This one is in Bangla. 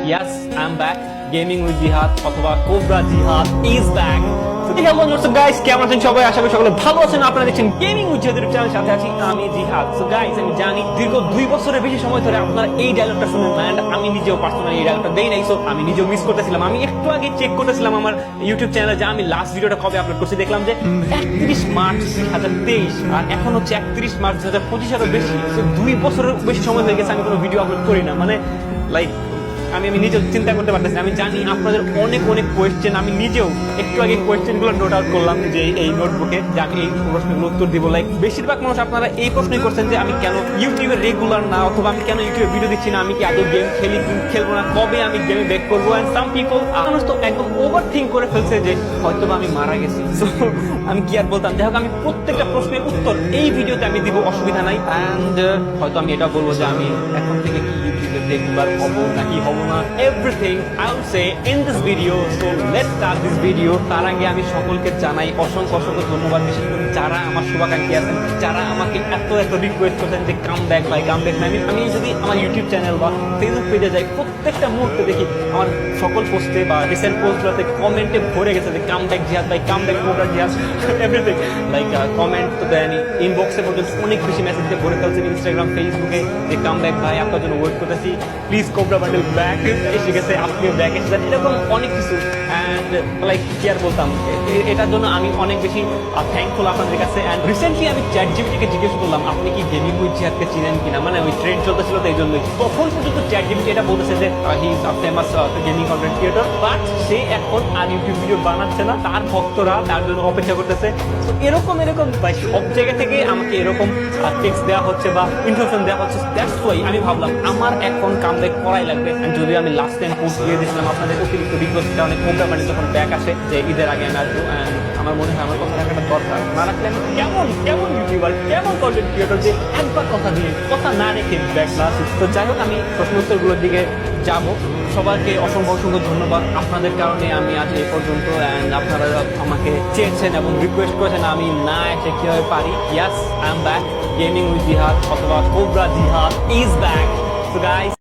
Yes, I'm back. Gaming with Jihad অথবা কোবরা জিহাদ is back. হ্যালো দর্শক গাইস, কেমন আছেন সবাই? আশা করি সকলে ভালো আছেন। আপনারা দেখছেন গেমিং উইথ জিহাদের চ্যানেল, সাথে আছি আমি জিহাদ। সো গাইস, আমি জানি দীর্ঘ 2 বছরের বেশি সময় ধরে আপনারা এই ডায়লগটা শুনেন না, এন্ড আমি নিজেও পার্সোনালি এই ডায়লগটা দেই নাই। সো আমি নিজেও মিস করতেছিলাম। আমি একটু আগে চেক করতেছিলাম আমার ইউটিউব চ্যানেলে যে আমি লাস্ট ভিডিওটা কবে আপলোড করছি, দেখলাম যে 31 মার্চ 2023, আর এখন হচ্ছে 31 মার্চ 2025, আরো বেশি। সো 2 বছরের বেশি সময় হয়ে গেছে আমি কোনো ভিডিও আপলোড করি না। মানে লাইক আমি নিজেও চিন্তা করতে পারতেছি। আমি জানি আপনাদের অনেক কোয়েশ্চেন, আমি নিজেও একটু আগে কোয়েশ্চেনগুলো নোট আউট করলাম যে এই নোটবুকে, যে আমি এই প্রশ্নগুলো উত্তর দিব। লাইক বেশিরভাগ মানুষ আপনারা এই প্রশ্নই করছেন যে আমি কেন ইউটিউবে রেগুলার না, অথবা আমি কেন ইউটিউবে ভিডিও দিচ্ছি না, আমি কি আদৌ গেম খেলবো না, কবে আমি গেমে ব্যাক করবো। এন্ড সাম পিপল, মানুষ তো একদম ওভার থিঙ্ক করে ফেলছে যে হয়তো আমি মারা গেছি। সো আমি কি আর বলতাম। যাই হোক, আমি প্রত্যেকটা প্রশ্নের উত্তর এই ভিডিওতে আমি দিব, অসুবিধা নাই। অ্যান্ড হয়তো আমি এটা বলবো যে আমি এখন থেকে কি ইউটিউবে রেগুলার হবো নাকি হবো না, everything I will say in this video. So let's start this video. তার আগে আমি সকলকে জানাই অসংখ্য ধন্যবাদ, বিশেষ করে যারা আমার শুভাকাঙ্ক্ষী আছেন, যারা আমাকে এত রিকোয়েস্ট করছেন যে কাম ব্যাক ভাই, কাম ব্যাক। আমি যদি আমার ইউটিউব চ্যানেল বা ফেসবুক পেজে যাই, প্রত্যেকটা মুহূর্তে দেখি আমার সকল পোস্টে বা রিসেন্ট পোস্টগুলোতে কমেন্টে ভরে গেছে যে কাম ব্যাক জিহাদ ভাই, কাম ব্যাক কোবরা জিহাদ, এভরিথিং। লাইক কমেন্ট তো দেয়নি, ইনবক্সে পর্যন্ত অনেক বেশি মেসেজ দিয়ে ভরে ফেলছেন, ইনস্টাগ্রাম ফেসবুকে যে কাম ব্যাক ভাই, আপনার জন্য ওয়েট করতেছি, প্লিজ কোবরা বান্ডেল ব্যাক এসে গেছে, আপনিও ব্যাক এসেছেন, এরকম অনেক কিছু। অ্যান্ড লাইক কি আর বলতাম, এটার জন্য আমি অনেক বেশি থ্যাঙ্কফুল আপনাদের কাছে। অ্যান্ড রিসেন্টলি আমি চ্যাট জিপিটিকে জিজ্ঞেস করলাম আপনি কি গেমিং উইথ জিহাদকে চিনেন কিনা, মানে ওই ট্রেন্ড চলতেছিল তো এই জন্যই। তখন পর্যন্ত চ্যাট জিপিটি এটা বলতেছে যে he is a famous gaming content creator, but সে এখন আর ইউটিউব ভিডিও বানাচ্ছে না, তার ভক্তরা তার জন্য অপেক্ষা করতেছে। তো এরকম ভাই সব জায়গা থেকে আমাকে এরকম টেক্সট দেওয়া হচ্ছে বা ইনফরমেশন দেওয়া হচ্ছে। দ্যাটস ওয়াই আমি ভাবলাম আমার এখন কাম ব্যাক করাই লাগবে। যদি আমি লাস্ট টাইম পোস্ট দিয়ে দিয়েছিলাম আপনাদের অতিরিক্ত রিকোয়েস্ট কারণে কোবরা মানে যখন ব্যাক আসে যে ঈদের আগে আমি আসবো, আমার মনে হয় আমার কথা রাখাটা দরকার। না রাখলে আমি কেমন ইউটিউবার, কেমন কন্টেন্ট ক্রিয়েটর যে একবার কথা না রেখে ব্যাক না আসি। তো যাই হোক, আমি প্রশ্ন উত্তরগুলোর দিকে যাবো। সবাইকে অসংখ্য ধন্যবাদ, আপনাদের কারণে আমি আজ এই পর্যন্ত। অ্যান্ড আপনারা আমাকে চেয়েছেন এবং রিকোয়েস্ট করেছেন আমি না এসে কিভাবে পারি। Yes, I am back. Gaming with Jihad অথবা কোবরা জিহাদ ইজ ব্যাক। So guys,